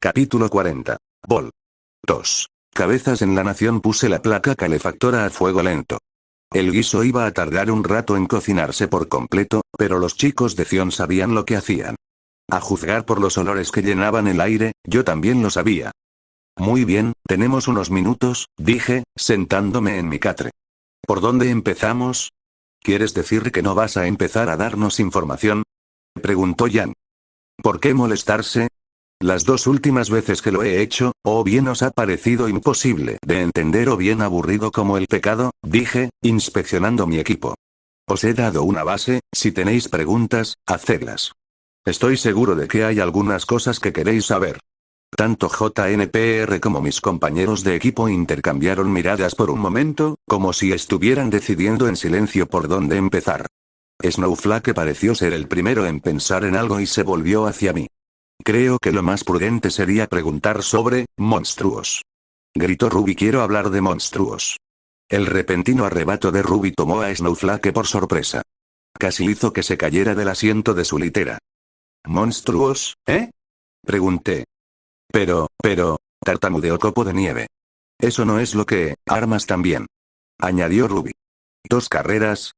Capítulo 40. Vol. 2. Cabezas en la nación. Puse la placa calefactora a fuego lento. El guiso iba a tardar un rato en cocinarse por completo, pero los chicos de Zion sabían lo que hacían. A juzgar por los olores que llenaban el aire, yo también lo sabía. Muy bien, tenemos unos minutos, dije, sentándome en mi catre. ¿Por dónde empezamos? ¿Quieres decir que no vas a empezar a darnos información? Preguntó Jan. ¿Por qué molestarse? Las dos últimas veces que lo he hecho, o bien os ha parecido imposible de entender o bien aburrido como el pecado, dije, inspeccionando mi equipo. Os he dado una base, si tenéis preguntas, hacedlas. Estoy seguro de que hay algunas cosas que queréis saber. Tanto JNPR como mis compañeros de equipo intercambiaron miradas por un momento, como si estuvieran decidiendo en silencio por dónde empezar. Snowflake pareció ser el primero en pensar en algo y se volvió hacia mí. Creo que lo más prudente sería preguntar sobre monstruos. Gritó Ruby. Quiero hablar de monstruos. El repentino arrebato de Ruby tomó a Snowflake por sorpresa. Casi hizo que se cayera del asiento de su litera. ¿Monstruos, eh? Pregunté. Pero, tartamudeó Copo de Nieve. Eso no es lo que, armas también. Añadió Ruby. ¿2 carreras?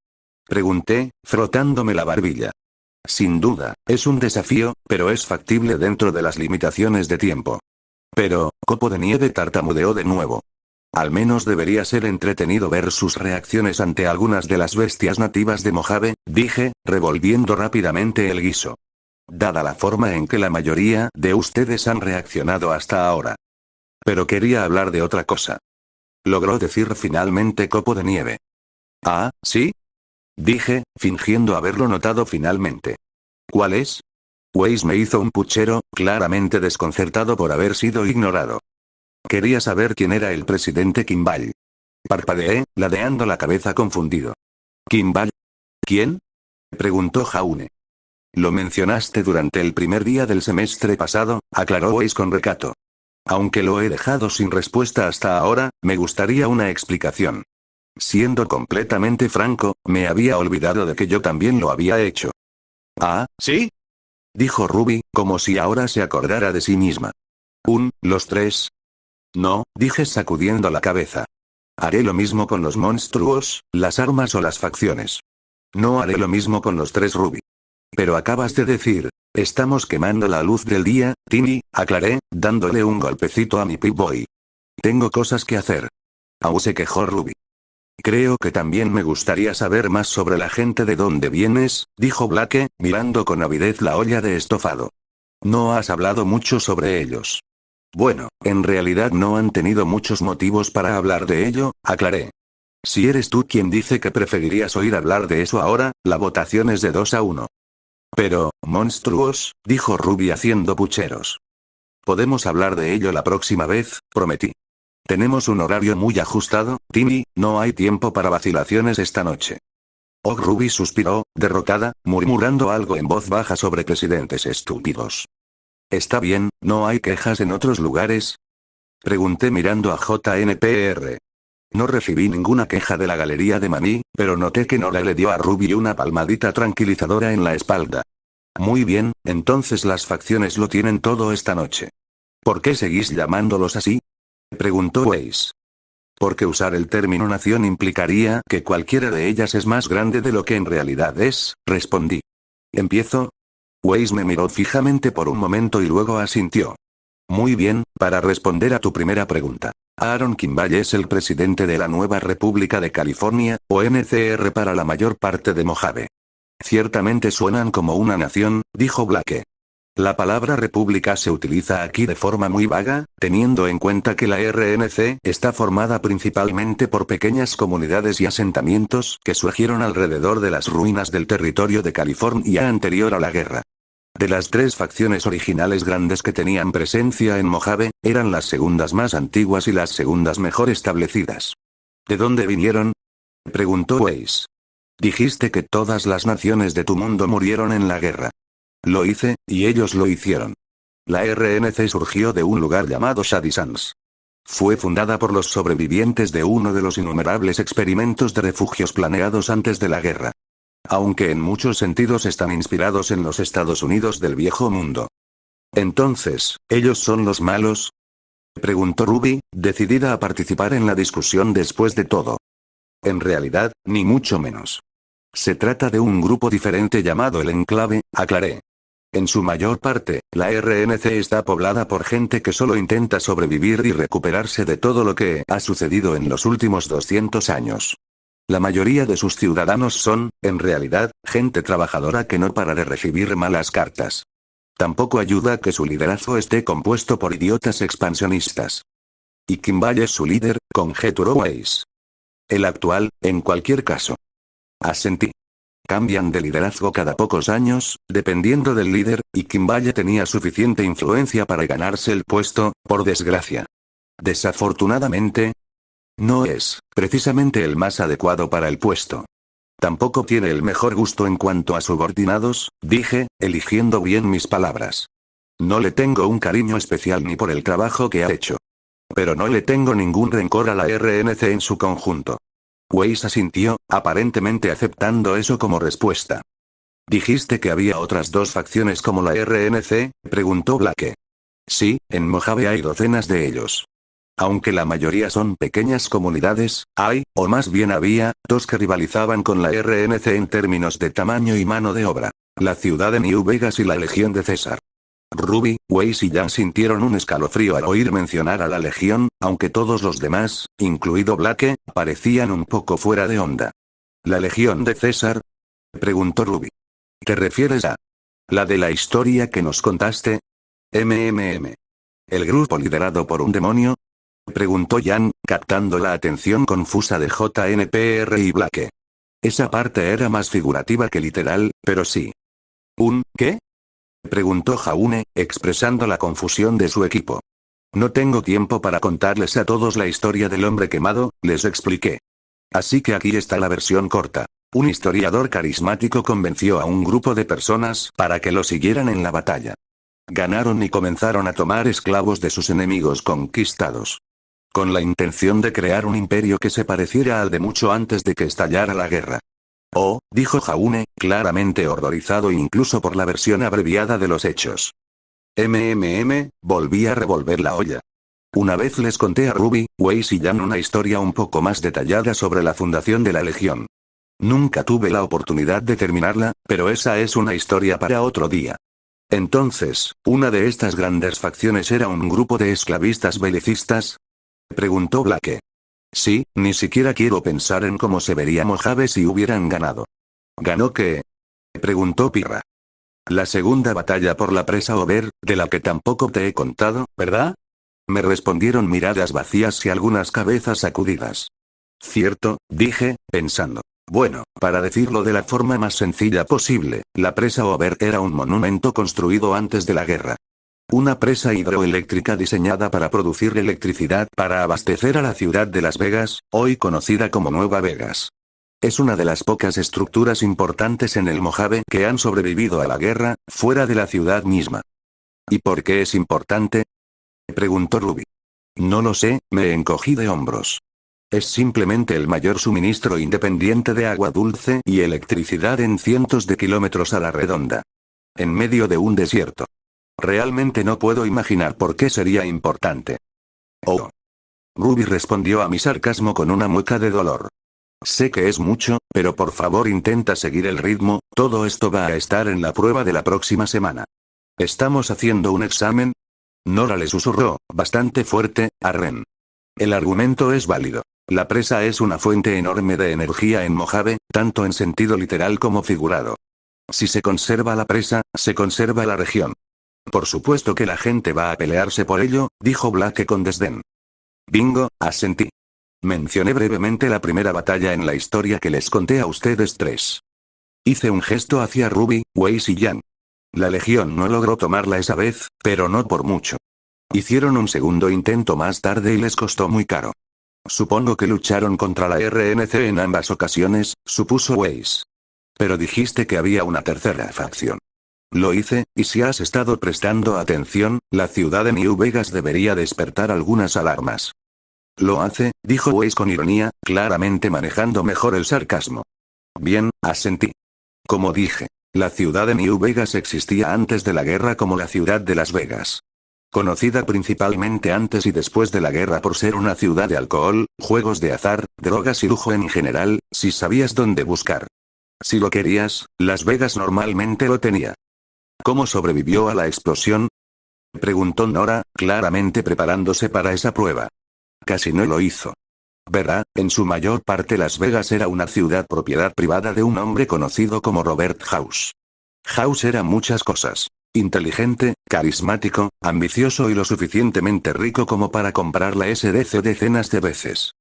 Pregunté, frotándome la barbilla. Sin duda, es un desafío, pero es factible dentro de las limitaciones de tiempo. Pero, Copo de Nieve tartamudeó de nuevo. Al menos debería ser entretenido ver sus reacciones ante algunas de las bestias nativas de Mojave, dije, revolviendo rápidamente el guiso. Dada la forma en que la mayoría de ustedes han reaccionado hasta ahora. Pero quería hablar de otra cosa. Logró decir finalmente Copo de Nieve. ¿Ah, sí? Dije, fingiendo haberlo notado finalmente. ¿Cuál es? Weiss me hizo un puchero, claramente desconcertado por haber sido ignorado. Quería saber quién era el presidente Kimball. Parpadeé, ladeando la cabeza confundido. ¿Kimball? ¿Quién? Preguntó Jaune. Lo mencionaste durante el primer día del semestre pasado, aclaró Weiss con recato. Aunque lo he dejado sin respuesta hasta ahora, me gustaría una explicación. Siendo completamente franco, me había olvidado de que yo también lo había hecho. ¿Ah, sí? Dijo Ruby, como si ahora se acordara de sí misma. ¿Los 3? No, dije sacudiendo la cabeza. Haré lo mismo con los monstruos, las armas o las facciones. No haré lo mismo con los 3, Ruby. Pero acabas de decir, estamos quemando la luz del día, Timmy, aclaré, dándole un golpecito a mi Pip-Boy. Tengo cosas que hacer. Aún se quejó Ruby. Creo que también me gustaría saber más sobre la gente de dónde vienes, dijo Blake, mirando con avidez la olla de estofado. No has hablado mucho sobre ellos. Bueno, en realidad no han tenido muchos motivos para hablar de ello, aclaré. Si eres tú quien dice que preferirías oír hablar de eso ahora, la votación es de 2-1. Pero, monstruos, dijo Ruby haciendo pucheros. Podemos hablar de ello la próxima vez, prometí. Tenemos un horario muy ajustado, Timmy, no hay tiempo para vacilaciones esta noche. Oh, Ruby suspiró, derrotada, murmurando algo en voz baja sobre presidentes estúpidos. Está bien, ¿no hay quejas en otros lugares? Pregunté mirando a JNPR. No recibí ninguna queja de la galería de Maní, pero noté que Nora le dio a Ruby una palmadita tranquilizadora en la espalda. Muy bien, entonces las facciones lo tienen todo esta noche. ¿Por qué seguís llamándolos así? Preguntó Weiss. Porque usar el término nación implicaría que cualquiera de ellas es más grande de lo que en realidad es, respondí. ¿Empiezo? Weiss me miró fijamente por un momento y luego asintió. Muy bien, para responder a tu primera pregunta. Aaron Kimball es el presidente de la nueva República de California, o NCR para la mayor parte de Mojave. Ciertamente suenan como una nación, dijo Blake. La palabra república se utiliza aquí de forma muy vaga, teniendo en cuenta que la RNC está formada principalmente por pequeñas comunidades y asentamientos que surgieron alrededor de las ruinas del territorio de California anterior a la guerra. De las 3 facciones originales grandes que tenían presencia en Mojave, eran las segundas más antiguas y las segundas mejor establecidas. ¿De dónde vinieron? Preguntó Weiss. Dijiste que todas las naciones de tu mundo murieron en la guerra. Lo hice, y ellos lo hicieron. La RNC surgió de un lugar llamado Shady Sands. Fue fundada por los sobrevivientes de uno de los innumerables experimentos de refugios planeados antes de la guerra. Aunque en muchos sentidos están inspirados en los Estados Unidos del Viejo Mundo. Entonces, ¿ellos son los malos? Preguntó Ruby, decidida a participar en la discusión después de todo. En realidad, ni mucho menos. Se trata de un grupo diferente llamado el Enclave, aclaré. En su mayor parte, la RNC está poblada por gente que solo intenta sobrevivir y recuperarse de todo lo que ha sucedido en los últimos 200 años. La mayoría de sus ciudadanos son, en realidad, gente trabajadora que no para de recibir malas cartas. Tampoco ayuda que su liderazgo esté compuesto por idiotas expansionistas. Y Kimball es su líder, conjeturó Weiss. El actual, en cualquier caso. Asentí. Cambian de liderazgo cada pocos años, dependiendo del líder, y Kimball tenía suficiente influencia para ganarse el puesto, por desgracia. Desafortunadamente, no es, precisamente el más adecuado para el puesto. Tampoco tiene el mejor gusto en cuanto a subordinados, dije, eligiendo bien mis palabras. No le tengo un cariño especial ni por el trabajo que ha hecho. Pero no le tengo ningún rencor a la RNC en su conjunto. Weiss asintió, aparentemente aceptando eso como respuesta. ¿Dijiste que había otras dos facciones como la RNC? Preguntó Blake. Sí, en Mojave hay docenas de ellos. Aunque la mayoría son pequeñas comunidades, hay, o más bien había, dos que rivalizaban con la RNC en términos de tamaño y mano de obra. La ciudad de New Vegas y la Legión de César. Ruby, Weiss y Jan sintieron un escalofrío al oír mencionar a la Legión, aunque todos los demás, incluido Blake, parecían un poco fuera de onda. ¿La Legión de César? Preguntó Ruby. ¿Te refieres a la de la historia que nos contaste? ¿El grupo liderado por un demonio? Preguntó Jan, captando la atención confusa de JNPR y Blake. Esa parte era más figurativa que literal, pero sí. ¿Un qué? Preguntó Jaune, expresando la confusión de su equipo. No tengo tiempo para contarles a todos la historia del hombre quemado, les expliqué. Así que aquí está la versión corta. Un historiador carismático convenció a un grupo de personas para que lo siguieran en la batalla. Ganaron y comenzaron a tomar esclavos de sus enemigos conquistados. Con la intención de crear un imperio que se pareciera al de mucho antes de que estallara la guerra. Oh, dijo Jaune, claramente horrorizado incluso por la versión abreviada de los hechos. Volví a revolver la olla. Una vez les conté a Ruby, Weiss y Jan una historia un poco más detallada sobre la fundación de la Legión. Nunca tuve la oportunidad de terminarla, pero esa es una historia para otro día. Entonces, ¿una de estas grandes facciones era un grupo de esclavistas belicistas? Preguntó Blake. Sí, ni siquiera quiero pensar en cómo se vería Mojave si hubieran ganado. ¿Ganó qué? Preguntó Pirra. La segunda batalla por la presa Over, de la que tampoco te he contado, ¿verdad? Me respondieron miradas vacías y algunas cabezas sacudidas. Cierto, dije, pensando. Bueno, para decirlo de la forma más sencilla posible, la presa Over era un monumento construido antes de la guerra. Una presa hidroeléctrica diseñada para producir electricidad para abastecer a la ciudad de Las Vegas, hoy conocida como Nueva Vegas. Es una de las pocas estructuras importantes en el Mojave que han sobrevivido a la guerra, fuera de la ciudad misma. ¿Y por qué es importante? Preguntó Ruby. No lo sé, me encogí de hombros. Es simplemente el mayor suministro independiente de agua dulce y electricidad en cientos de kilómetros a la redonda. En medio de un desierto. Realmente no puedo imaginar por qué sería importante. Oh. Ruby respondió a mi sarcasmo con una mueca de dolor. Sé que es mucho, pero por favor intenta seguir el ritmo, todo esto va a estar en la prueba de la próxima semana. ¿Estamos haciendo un examen? Nora le susurró, bastante fuerte, a Ren. El argumento es válido. La presa es una fuente enorme de energía en Mojave, tanto en sentido literal como figurado. Si se conserva la presa, se conserva la región. Por supuesto que la gente va a pelearse por ello, dijo Blake con desdén. Bingo, asentí. Mencioné brevemente la primera batalla en la historia que les conté a ustedes tres. Hice un gesto hacia Ruby, Weiss y Jan. La Legión no logró tomarla esa vez, pero no por mucho. Hicieron un segundo intento más tarde y les costó muy caro. Supongo que lucharon contra la RNC en ambas ocasiones, supuso Weiss. Pero dijiste que había una tercera facción. Lo hice, y si has estado prestando atención, la ciudad de New Vegas debería despertar algunas alarmas. Lo hace, dijo Weiss con ironía, claramente manejando mejor el sarcasmo. Bien, asentí. Como dije, La ciudad de New Vegas existía antes de la guerra como la ciudad de Las Vegas. Conocida principalmente antes y después de la guerra por ser una ciudad de alcohol, juegos de azar, drogas y lujo en general, si sabías dónde buscar. Si lo querías, Las Vegas normalmente lo tenía. ¿Cómo sobrevivió a la explosión? Preguntó Nora, claramente preparándose para esa prueba. Casi no lo hizo. Verá, en su mayor parte Las Vegas era una ciudad propiedad privada de un hombre conocido como Robert House. House era muchas cosas. Inteligente, carismático, ambicioso y lo suficientemente rico como para comprar la SDC decenas de veces.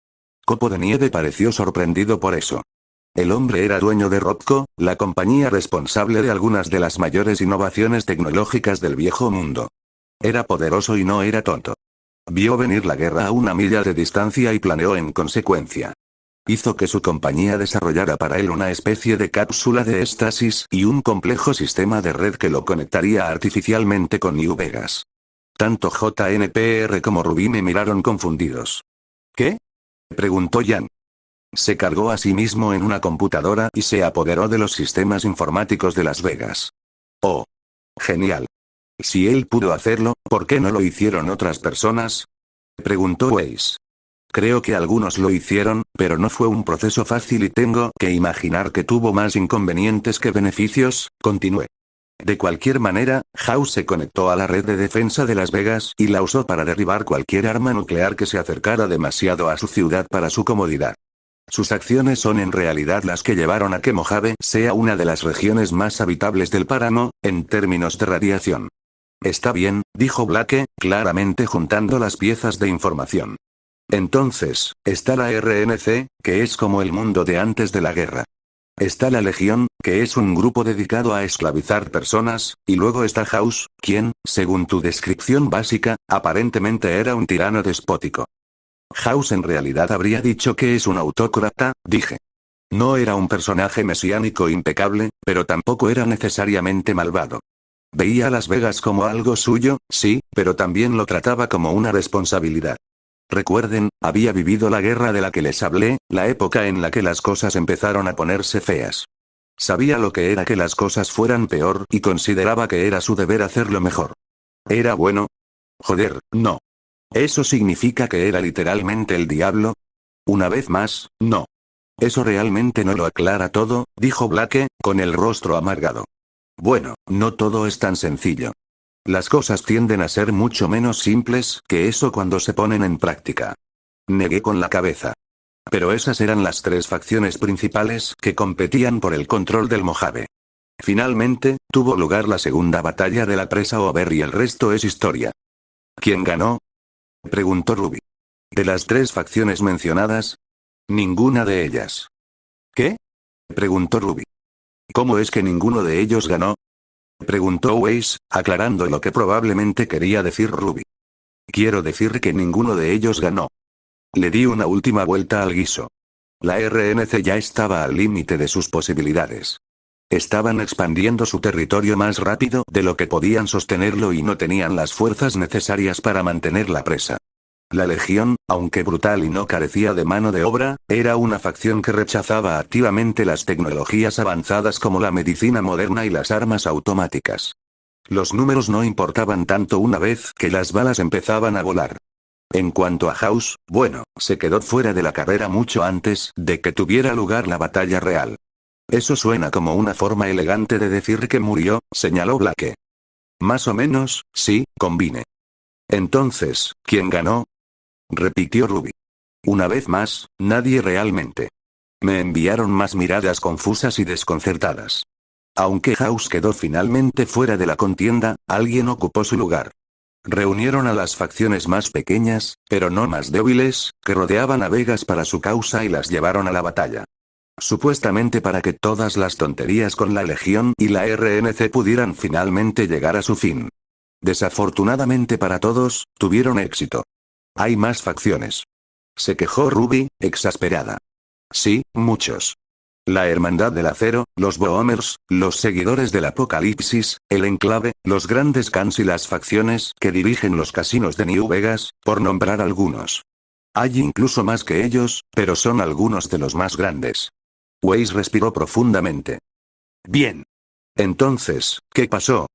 Copo de Nieve pareció sorprendido por eso. El hombre era dueño de Robco, la compañía responsable de algunas de las mayores innovaciones tecnológicas del viejo mundo. Era poderoso y no era tonto. Vio venir la guerra a una milla de distancia y planeó en consecuencia. Hizo que su compañía desarrollara para él una especie de cápsula de éxtasis y un complejo sistema de red que lo conectaría artificialmente con New Vegas. Tanto JNPR como Ruby me miraron confundidos. ¿Qué? Preguntó Jan. Se cargó a sí mismo en una computadora y se apoderó de los sistemas informáticos de Las Vegas. Oh. Genial. Si él pudo hacerlo, ¿por qué no lo hicieron otras personas? Preguntó Weiss. Creo que algunos lo hicieron, pero no fue un proceso fácil y tengo que imaginar que tuvo más inconvenientes que beneficios, continué. De cualquier manera, House se conectó a la red de defensa de Las Vegas y la usó para derribar cualquier arma nuclear que se acercara demasiado a su ciudad para su comodidad. Sus acciones son en realidad las que llevaron a que Mojave sea una de las regiones más habitables del páramo, en términos de radiación. Está bien, dijo Blake, claramente juntando las piezas de información. Entonces, está la RNC, que es como el mundo de antes de la guerra. Está la Legión, que es un grupo dedicado a esclavizar personas, y luego está House, quien, según tu descripción básica, aparentemente era un tirano despótico. House en realidad habría dicho que es un autócrata, dije. No era un personaje mesiánico impecable, pero tampoco era necesariamente malvado. Veía a Las Vegas como algo suyo, sí, pero también lo trataba como una responsabilidad. Recuerden, había vivido la guerra de la que les hablé, la época en la que las cosas empezaron a ponerse feas. Sabía lo que era que las cosas fueran peor y consideraba que era su deber hacerlo mejor. ¿Era bueno? Joder, no. ¿Eso significa que era literalmente el diablo? Una vez más, no. Eso realmente no lo aclara todo, dijo Blake, con el rostro amargado. Bueno, no todo es tan sencillo. Las cosas tienden a ser mucho menos simples que eso cuando se ponen en práctica. Negué con la cabeza. Pero esas eran las tres facciones principales que competían por el control del Mojave. Finalmente, tuvo lugar la segunda batalla de la presa Over y el resto es historia. ¿Quién ganó? Preguntó Ruby. De las tres facciones mencionadas, ninguna de ellas. ¿Qué? Preguntó Ruby. ¿Cómo es que ninguno de ellos ganó? Preguntó Weiss, aclarando lo que probablemente quería decir Ruby. Quiero decir que ninguno de ellos ganó. Le di una última vuelta al guiso. La RNC ya estaba al límite de sus posibilidades. Estaban expandiendo su territorio más rápido de lo que podían sostenerlo y no tenían las fuerzas necesarias para mantener la presa. La Legión, aunque brutal y no carecía de mano de obra, era una facción que rechazaba activamente las tecnologías avanzadas como la medicina moderna y las armas automáticas. Los números no importaban tanto una vez que las balas empezaban a volar. En cuanto a House, bueno, se quedó fuera de la carrera mucho antes de que tuviera lugar la batalla real. Eso suena como una forma elegante de decir que murió, señaló Blake. Más o menos, sí, combine. Entonces, ¿quién ganó? Repitió Ruby. Una vez más, nadie realmente. Me enviaron más miradas confusas y desconcertadas. Aunque House quedó finalmente fuera de la contienda, alguien ocupó su lugar. Reunieron a las facciones más pequeñas, pero no más débiles, que rodeaban a Vegas para su causa y las llevaron a la batalla. Supuestamente para que todas las tonterías con la Legión y la RNC pudieran finalmente llegar a su fin. Desafortunadamente para todos, tuvieron éxito. Hay más facciones. Se quejó Ruby, exasperada. Sí, muchos. La Hermandad del Acero, los Boomers, los Seguidores del Apocalipsis, el Enclave, los Grandes Khans y las facciones que dirigen los casinos de New Vegas, por nombrar algunos. Hay incluso más que ellos, pero son algunos de los más grandes. Weiss respiró profundamente. Bien. Entonces, ¿qué pasó?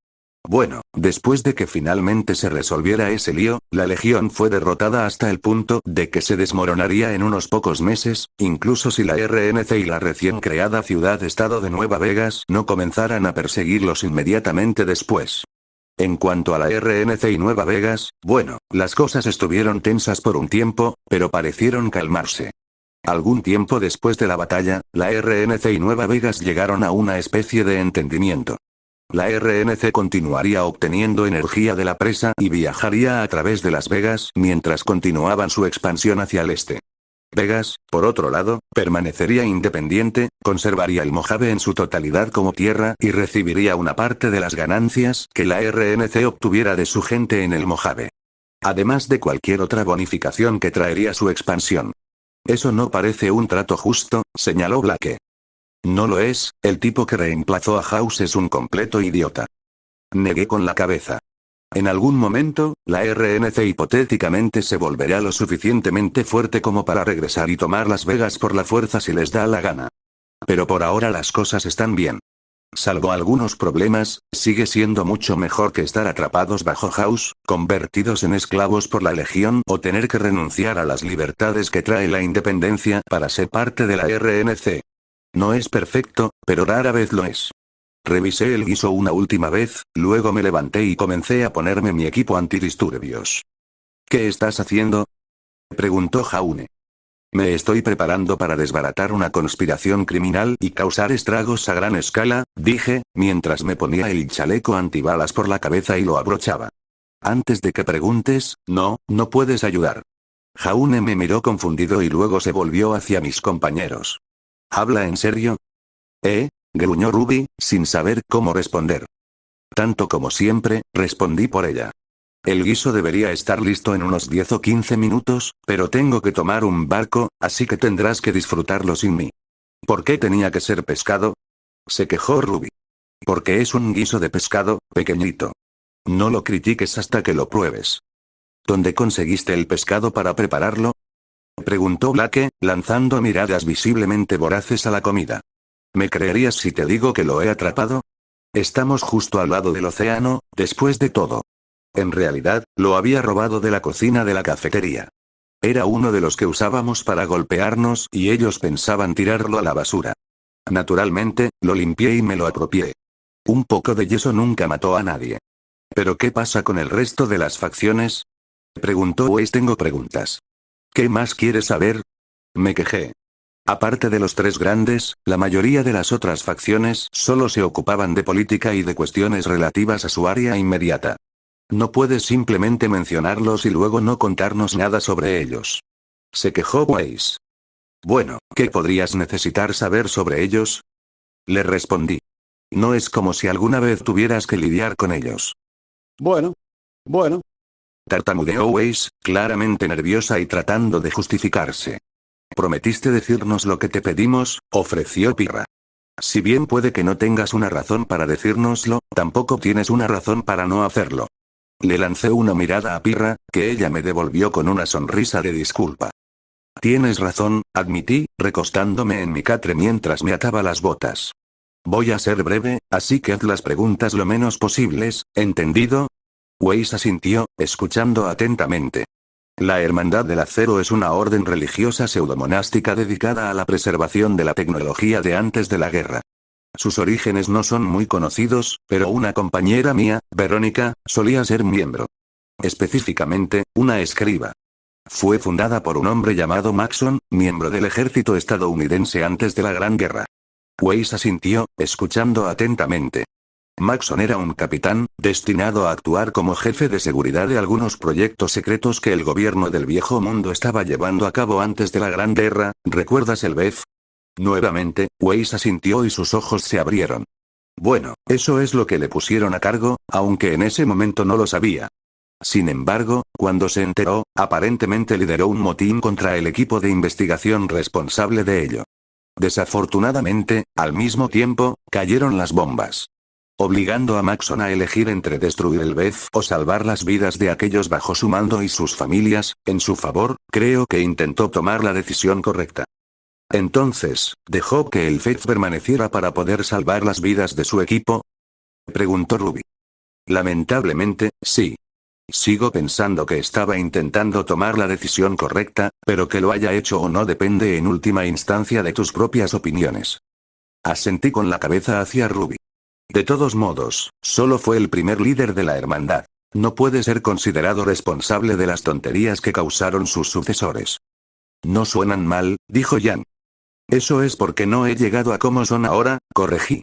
Bueno, después de que finalmente se resolviera ese lío, la Legión fue derrotada hasta el punto de que se desmoronaría en unos pocos meses, incluso si la RNC y la recién creada ciudad-estado de Nueva Vegas no comenzaran a perseguirlos inmediatamente después. En cuanto a la RNC y Nueva Vegas, bueno, las cosas estuvieron tensas por un tiempo, pero parecieron calmarse. Algún tiempo después de la batalla, la RNC y Nueva Vegas llegaron a una especie de entendimiento. La RNC continuaría obteniendo energía de la presa y viajaría a través de Las Vegas mientras continuaban su expansión hacia el este. Vegas, por otro lado, permanecería independiente, conservaría el Mojave en su totalidad como tierra y recibiría una parte de las ganancias que la RNC obtuviera de su gente en el Mojave. Además de cualquier otra bonificación que traería su expansión. Eso no parece un trato justo, señaló Blake. No lo es, el tipo que reemplazó a House es un completo idiota. Negué con la cabeza. En algún momento, la RNC hipotéticamente se volverá lo suficientemente fuerte como para regresar y tomar Las Vegas por la fuerza si les da la gana. Pero por ahora las cosas están bien. Salvo algunos problemas, sigue siendo mucho mejor que estar atrapados bajo House, convertidos en esclavos por la Legión o tener que renunciar a las libertades que trae la independencia para ser parte de la RNC. No es perfecto, pero rara vez lo es. Revisé el guiso una última vez, luego me levanté y comencé a ponerme mi equipo antidisturbios. ¿Qué estás haciendo?, preguntó Jaune. Me estoy preparando para desbaratar una conspiración criminal y causar estragos a gran escala, dije, mientras me ponía el chaleco antibalas por la cabeza y lo abrochaba. Antes de que preguntes, no puedes ayudar. Jaune me miró confundido y luego se volvió hacia mis compañeros. ¿Habla en serio? Gruñó Ruby, sin saber cómo responder. Tanto como siempre, respondí por ella. El guiso debería estar listo en unos 10 o 15 minutos, pero tengo que tomar un barco, así que tendrás que disfrutarlo sin mí. ¿Por qué tenía que ser pescado?, se quejó Ruby. Porque es un guiso de pescado, pequeñito. No lo critiques hasta que lo pruebes. ¿Dónde conseguiste el pescado para prepararlo?, preguntó Blake, lanzando miradas visiblemente voraces a la comida. ¿Me creerías si te digo que lo he atrapado? Estamos justo al lado del océano, después de todo. En realidad, lo había robado de la cocina de la cafetería. Era uno de los que usábamos para golpearnos y ellos pensaban tirarlo a la basura. Naturalmente, lo limpié y me lo apropié. Un poco de yeso nunca mató a nadie. ¿Pero qué pasa con el resto de las facciones?, preguntó Weiss. Tengo preguntas. ¿Qué más quieres saber?, me quejé. Aparte de los tres grandes, la mayoría de las otras facciones solo se ocupaban de política y de cuestiones relativas a su área inmediata. No puedes simplemente mencionarlos y luego no contarnos nada sobre ellos. Se quejó Weiss. Bueno, ¿qué podrías necesitar saber sobre ellos?, le respondí. No es como si alguna vez tuvieras que lidiar con ellos. Bueno. Tartamudeó Weiss, claramente nerviosa y tratando de justificarse. Prometiste decirnos lo que te pedimos, ofreció Pirra. Si bien puede que no tengas una razón para decírnoslo, tampoco tienes una razón para no hacerlo. Le lancé una mirada a Pirra, que ella me devolvió con una sonrisa de disculpa. Tienes razón, admití, recostándome en mi catre mientras me ataba las botas. Voy a ser breve, así que haz las preguntas lo menos posibles, ¿entendido? Weiss asintió, escuchando atentamente. La Hermandad del Acero es una orden religiosa pseudomonástica dedicada a la preservación de la tecnología de antes de la guerra. Sus orígenes no son muy conocidos, pero una compañera mía, Verónica, solía ser miembro. Específicamente, una escriba. Fue fundada por un hombre llamado Maxon, miembro del ejército estadounidense antes de la Gran Guerra. Weiss asintió, escuchando atentamente. Maxon era un capitán, destinado a actuar como jefe de seguridad de algunos proyectos secretos que el gobierno del Viejo Mundo estaba llevando a cabo antes de la Gran Guerra. ¿Recuerdas el BEF? Nuevamente, Weiss asintió y sus ojos se abrieron. Bueno, eso es lo que le pusieron a cargo, aunque en ese momento no lo sabía. Sin embargo, cuando se enteró, aparentemente lideró un motín contra el equipo de investigación responsable de ello. Desafortunadamente, al mismo tiempo, cayeron las bombas. Obligando a Maxon a elegir entre destruir el BEF o salvar las vidas de aquellos bajo su mando y sus familias, en su favor, creo que intentó tomar la decisión correcta. Entonces, dejó que el FEF permaneciera para poder salvar las vidas de su equipo. Preguntó Ruby. Lamentablemente, sí. Sigo pensando que estaba intentando tomar la decisión correcta, pero que lo haya hecho o no depende en última instancia de tus propias opiniones. Asentí con la cabeza hacia Ruby. De todos modos, solo fue el primer líder de la hermandad. No puede ser considerado responsable de las tonterías que causaron sus sucesores. No suenan mal, dijo Jan. Eso es porque no he llegado a cómo son ahora, corregí.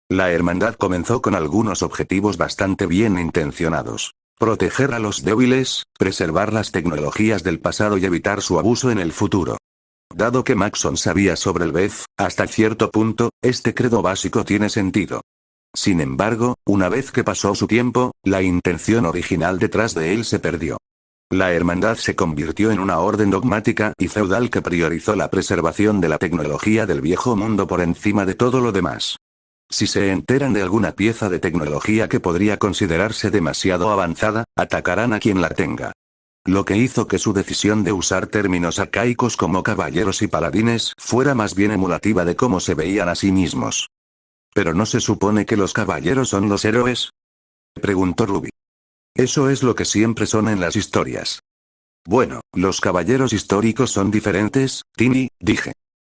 La hermandad comenzó con algunos objetivos bastante bien intencionados. Proteger a los débiles, preservar las tecnologías del pasado y evitar su abuso en el futuro. Dado que Maxon sabía sobre el BEF, hasta cierto punto, este credo básico tiene sentido. Sin embargo, una vez que pasó su tiempo, la intención original detrás de él se perdió. La hermandad se convirtió en una orden dogmática y feudal que priorizó la preservación de la tecnología del viejo mundo por encima de todo lo demás. Si se enteran de alguna pieza de tecnología que podría considerarse demasiado avanzada, atacarán a quien la tenga. Lo que hizo que su decisión de usar términos arcaicos como caballeros y paladines fuera más bien emulativa de cómo se veían a sí mismos. ¿Pero no se supone que los caballeros son los héroes?, preguntó Ruby. Eso es lo que siempre son en las historias. Bueno, los caballeros históricos son diferentes, Tini, dije.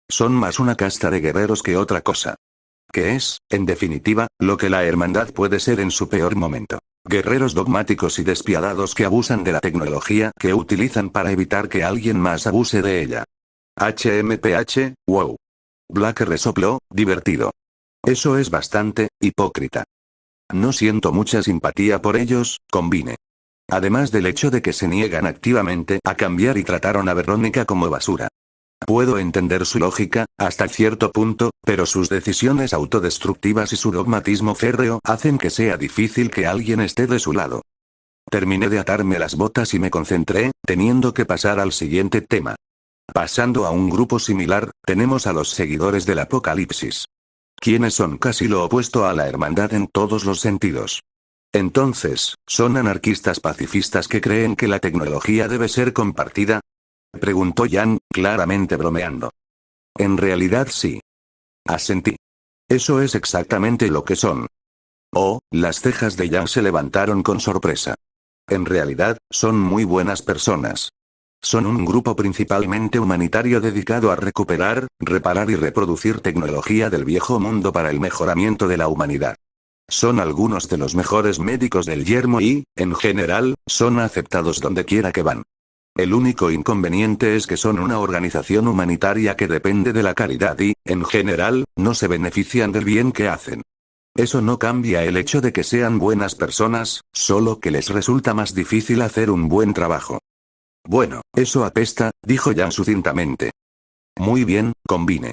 Son más una casta de guerreros que otra cosa. Que es, en definitiva, lo que la hermandad puede ser en su peor momento. Guerreros dogmáticos y despiadados que abusan de la tecnología que utilizan para evitar que alguien más abuse de ella. HMPH, wow. Black resopló, divertido. Eso es bastante hipócrita. No siento mucha simpatía por ellos, convine. Además del hecho de que se niegan activamente a cambiar y trataron a Verónica como basura. Puedo entender su lógica, hasta cierto punto, pero sus decisiones autodestructivas y su dogmatismo férreo hacen que sea difícil que alguien esté de su lado. Terminé de atarme las botas y me concentré, teniendo que pasar al siguiente tema. Pasando a un grupo similar, tenemos a los seguidores del Apocalipsis. Quienes son casi lo opuesto a la hermandad en todos los sentidos. Entonces, ¿son anarquistas pacifistas que creen que la tecnología debe ser compartida?, preguntó Jan, claramente bromeando. En realidad sí. Asentí. Eso es exactamente lo que son. Oh, las cejas de Jan se levantaron con sorpresa. En realidad, son muy buenas personas. Son un grupo principalmente humanitario dedicado a recuperar, reparar y reproducir tecnología del viejo mundo para el mejoramiento de la humanidad. Son algunos de los mejores médicos del yermo y, en general, son aceptados donde quiera que van. El único inconveniente es que son una organización humanitaria que depende de la caridad y, en general, no se benefician del bien que hacen. Eso no cambia el hecho de que sean buenas personas, solo que les resulta más difícil hacer un buen trabajo. Bueno, eso apesta, dijo Jan sucintamente. Muy bien, convine.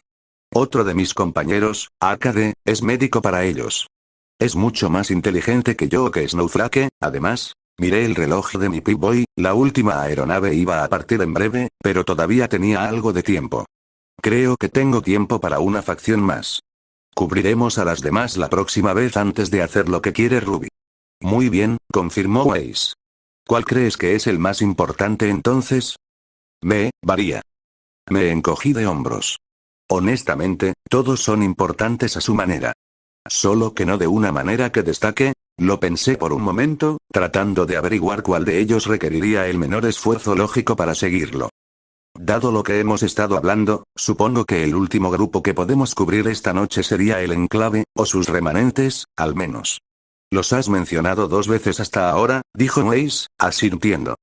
Otro de mis compañeros, Arcade, es médico para ellos. Es mucho más inteligente que yo o que Snowflake, además. Miré el reloj de mi Pip-Boy, la última aeronave iba a partir en breve, pero todavía tenía algo de tiempo. Creo que tengo tiempo para una facción más. Cubriremos a las demás la próxima vez antes de hacer lo que quiere Ruby. Muy bien, confirmó Weiss. ¿Cuál crees que es el más importante entonces? Varía. Me encogí de hombros. Honestamente, todos son importantes a su manera. Solo que no de una manera que destaque. Lo pensé por un momento, tratando de averiguar cuál de ellos requeriría el menor esfuerzo lógico para seguirlo. Dado lo que hemos estado hablando, supongo que el último grupo que podemos cubrir esta noche sería el Enclave, o sus remanentes, al menos. Los has mencionado 2 veces hasta ahora, dijo Weiss, asintiendo.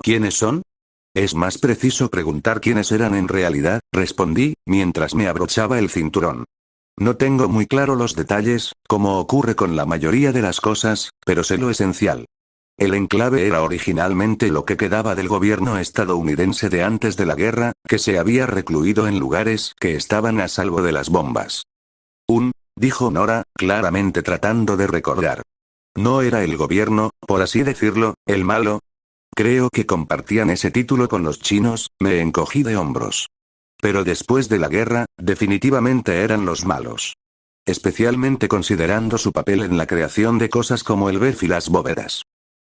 ¿Quiénes son? Es más preciso preguntar quiénes eran en realidad, respondí, mientras me abrochaba el cinturón. No tengo muy claro los detalles, como ocurre con la mayoría de las cosas, pero sé lo esencial. El enclave era originalmente lo que quedaba del gobierno estadounidense de antes de la guerra, que se había recluido en lugares que estaban a salvo de las bombas. Dijo Nora, claramente tratando de recordar. ¿No era el gobierno, por así decirlo, el malo? Creo que compartían ese título con los chinos, me encogí de hombros. Pero después de la guerra, definitivamente eran los malos. Especialmente considerando su papel en la creación de cosas como el BEF y las bóvedas.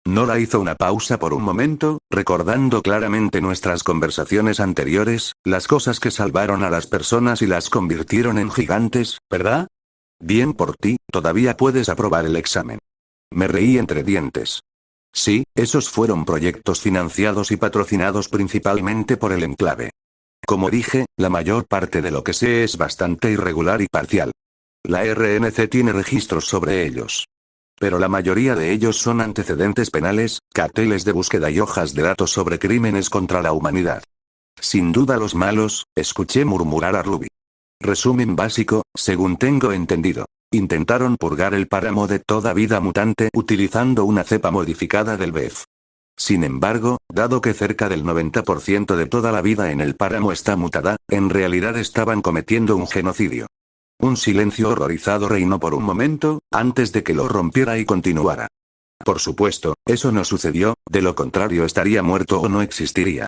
Nora hizo una pausa por un momento, recordando claramente nuestras conversaciones anteriores, las cosas que salvaron a las personas y las convirtieron en gigantes, ¿verdad? Bien por ti, todavía puedes aprobar el examen. Me reí entre dientes. Sí, esos fueron proyectos financiados y patrocinados principalmente por el enclave. Como dije, la mayor parte de lo que sé es bastante irregular y parcial. La RNC tiene registros sobre ellos. Pero la mayoría de ellos son antecedentes penales, carteles de búsqueda y hojas de datos sobre crímenes contra la humanidad. Sin duda los malos, escuché murmurar a Ruby. Resumen básico, según tengo entendido. Intentaron purgar el páramo de toda vida mutante utilizando una cepa modificada del BEF. Sin embargo, dado que cerca del 90% de toda la vida en el páramo está mutada, en realidad estaban cometiendo un genocidio. Un silencio horrorizado reinó por un momento, antes de que lo rompiera y continuara. Por supuesto, eso no sucedió, de lo contrario estaría muerto o no existiría.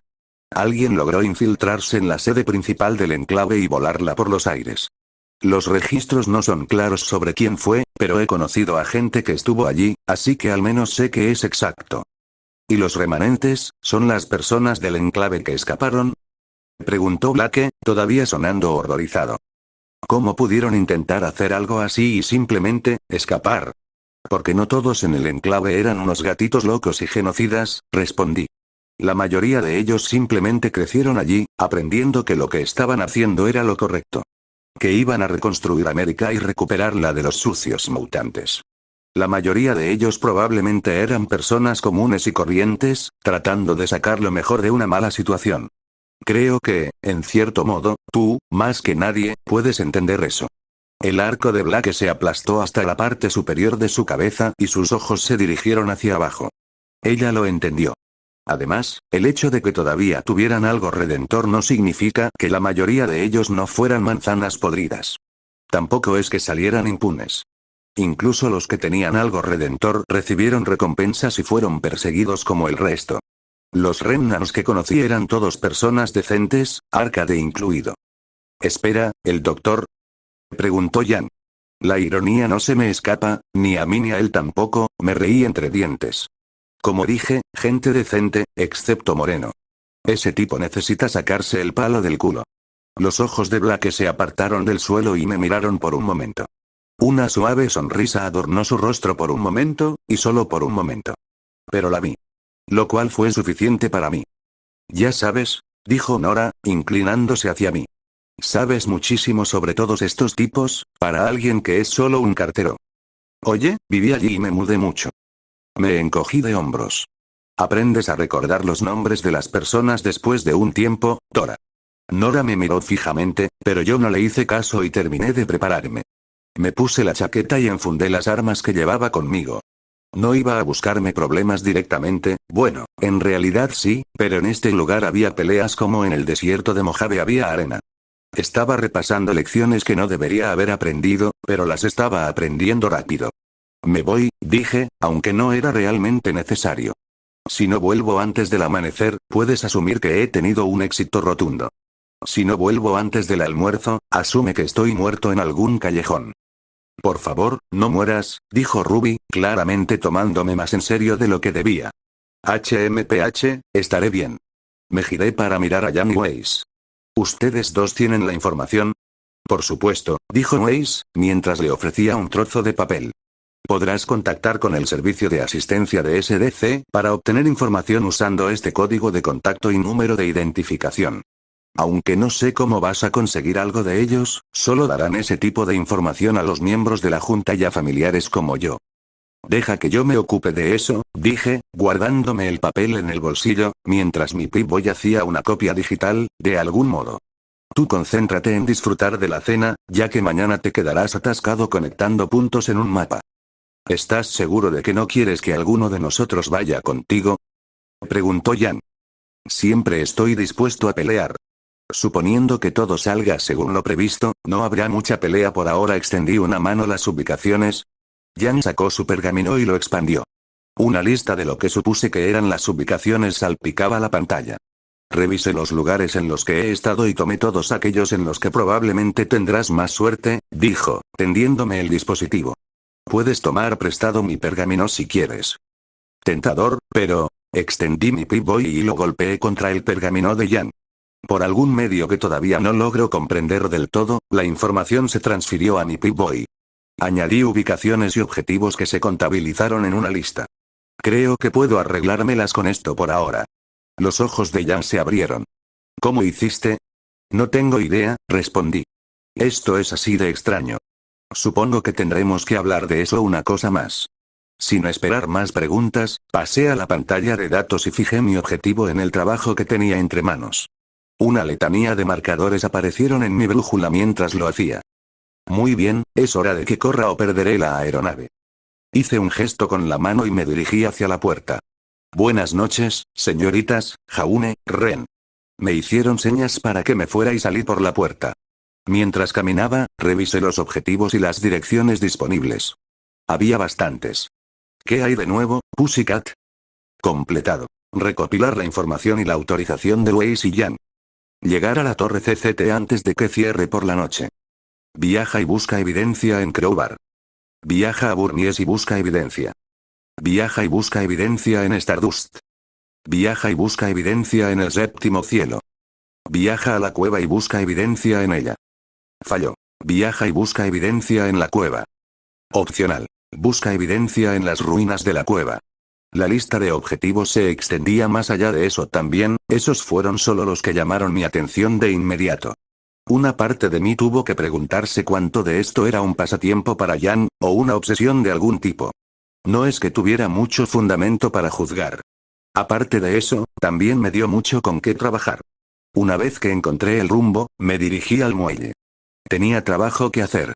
Alguien logró infiltrarse en la sede principal del enclave y volarla por los aires. Los registros no son claros sobre quién fue, pero he conocido a gente que estuvo allí, así que al menos sé que es exacto. ¿Y los remanentes, son las personas del enclave que escaparon? Preguntó Blake, todavía sonando horrorizado. ¿Cómo pudieron intentar hacer algo así y simplemente, escapar? Porque no todos en el enclave eran unos gatitos locos y genocidas, respondí. La mayoría de ellos simplemente crecieron allí, aprendiendo que lo que estaban haciendo era lo correcto. Que iban a reconstruir América y recuperarla de los sucios mutantes. La mayoría de ellos probablemente eran personas comunes y corrientes, tratando de sacar lo mejor de una mala situación. Creo que, en cierto modo, tú, más que nadie, puedes entender eso. El arco de Blake se aplastó hasta la parte superior de su cabeza y sus ojos se dirigieron hacia abajo. Ella lo entendió. Además, el hecho de que todavía tuvieran algo redentor no significa que la mayoría de ellos no fueran manzanas podridas. Tampoco es que salieran impunes. Incluso los que tenían algo redentor recibieron recompensas y fueron perseguidos como el resto. Los Remnants que conocí eran todos personas decentes, Arcade incluido. Espera, ¿el doctor? Preguntó Jan. La ironía no se me escapa, ni a mí ni a él tampoco, me reí entre dientes. Como dije, gente decente, excepto Moreno. Ese tipo necesita sacarse el palo del culo. Los ojos de Blake se apartaron del suelo y me miraron por un momento. Una suave sonrisa adornó su rostro por un momento, y solo por un momento. Pero la vi. Lo cual fue suficiente para mí. Ya sabes, dijo Nora, inclinándose hacia mí. Sabes muchísimo sobre todos estos tipos, para alguien que es solo un cartero. Oye, viví allí y me mudé mucho. Me encogí de hombros. Aprendes a recordar los nombres de las personas después de un tiempo, Tora. Nora me miró fijamente, pero yo no le hice caso y terminé de prepararme. Me puse la chaqueta y enfundé las armas que llevaba conmigo. No iba a buscarme problemas directamente, bueno, en realidad sí, pero en este lugar había peleas como en el desierto de Mojave había arena. Estaba repasando lecciones que no debería haber aprendido, pero las estaba aprendiendo rápido. Me voy, dije, aunque no era realmente necesario. Si no vuelvo antes del amanecer, puedes asumir que he tenido un éxito rotundo. Si no vuelvo antes del almuerzo, asume que estoy muerto en algún callejón. Por favor, no mueras, dijo Ruby, claramente tomándome más en serio de lo que debía. HMPH, estaré bien. Me giré para mirar a Jan y Weiss. ¿Ustedes dos tienen la información? Por supuesto, dijo Weiss, mientras le ofrecía un trozo de papel. Podrás contactar con el servicio de asistencia de SDC para obtener información usando este código de contacto y número de identificación. Aunque no sé cómo vas a conseguir algo de ellos, solo darán ese tipo de información a los miembros de la Junta y a familiares como yo. Deja que yo me ocupe de eso, dije, guardándome el papel en el bolsillo, mientras mi Pip-Boy hacía una copia digital, de algún modo. Tú concéntrate en disfrutar de la cena, ya que mañana te quedarás atascado conectando puntos en un mapa. ¿Estás seguro de que no quieres que alguno de nosotros vaya contigo? Preguntó Jan. Siempre estoy dispuesto a pelear. Suponiendo que todo salga según lo previsto, no habrá mucha pelea por ahora. Extendí una mano. Las ubicaciones. Jan sacó su pergamino y lo expandió. Una lista de lo que supuse que eran las ubicaciones salpicaba la pantalla. Revisé los lugares en los que he estado y tomé todos aquellos en los que probablemente tendrás más suerte, dijo, tendiéndome el dispositivo. Puedes tomar prestado mi pergamino si quieres. Tentador, pero... Extendí mi Pip-Boy y lo golpeé contra el pergamino de Jan. Por algún medio que todavía no logro comprender del todo, la información se transfirió a mi Pip-Boy. Añadí ubicaciones y objetivos que se contabilizaron en una lista. Creo que puedo arreglármelas con esto por ahora. Los ojos de Jan se abrieron. ¿Cómo hiciste? No tengo idea, respondí. Esto es así de extraño. Supongo que tendremos que hablar de eso una cosa más. Sin esperar más preguntas, pasé a la pantalla de datos y fijé mi objetivo en el trabajo que tenía entre manos. Una letanía de marcadores aparecieron en mi brújula mientras lo hacía. Muy bien, es hora de que corra o perderé la aeronave. Hice un gesto con la mano y me dirigí hacia la puerta. Buenas noches, señoritas, Jaune, Ren. Me hicieron señas para que me fuera y salí por la puerta. Mientras caminaba, revisé los objetivos y las direcciones disponibles. Había bastantes. ¿Qué hay de nuevo, Pussycat? Completado. Recopilar la información y la autorización de Weiss y Jan. Llegar a la torre CCT antes de que cierre por la noche. Viaja y busca evidencia en Crowbar. Viaja a Burnies y busca evidencia. Viaja y busca evidencia en Stardust. Viaja y busca evidencia en el séptimo cielo. Viaja a la cueva y busca evidencia en ella. Falló. Viaja y busca evidencia en la cueva. Opcional. Busca evidencia en las ruinas de la cueva. La lista de objetivos se extendía más allá de eso también, esos fueron solo los que llamaron mi atención de inmediato. Una parte de mí tuvo que preguntarse cuánto de esto era un pasatiempo para Jan, o una obsesión de algún tipo. No es que tuviera mucho fundamento para juzgar. Aparte de eso, también me dio mucho con qué trabajar. Una vez que encontré el rumbo, me dirigí al muelle. Tenía trabajo que hacer.